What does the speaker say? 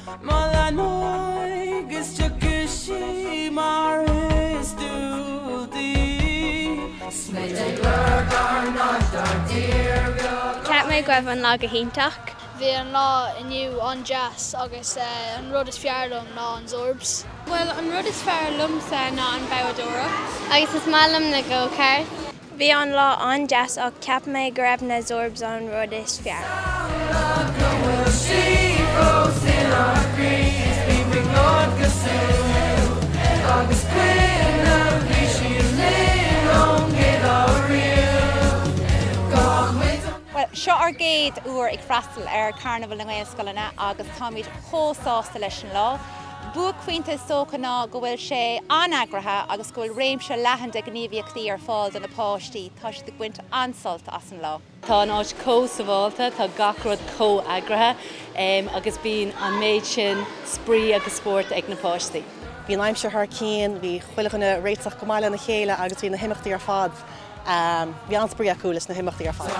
Ceap mé goibh an lá go híntaach. Bhí an lá inniu an jazz agus an rud is fearlumm ná an zorbs. Well, an rud is fearlumm sa ná an bebhadóra. Agus is málam na go ceart. Bhí an lá an jazz ach ceap mé go raibh na zorbs an rud is fear. Seo ar géad uair ag freastal ar Carnabhal na Gaelscoileanna agus táid thósásta leis an lá. Bua cuinte socha ná go bhfuil sé anagratha agus go bhfuil réimse leithanta gníomhaíochtaí ar fáil don na páistí tá si do gcuint ansalta as an lá. Tá an áit cósaváilta tá gachrod cóagratha agus bíon an méid sin sprí agus sport ag na páistí. Bhí an aimse th cían, bhí chuilechana réiteach go maiile na chéile agus bhí na himimeachtaí ar fad. Bhí an sprí acu leis na himimeachtaí ar fad.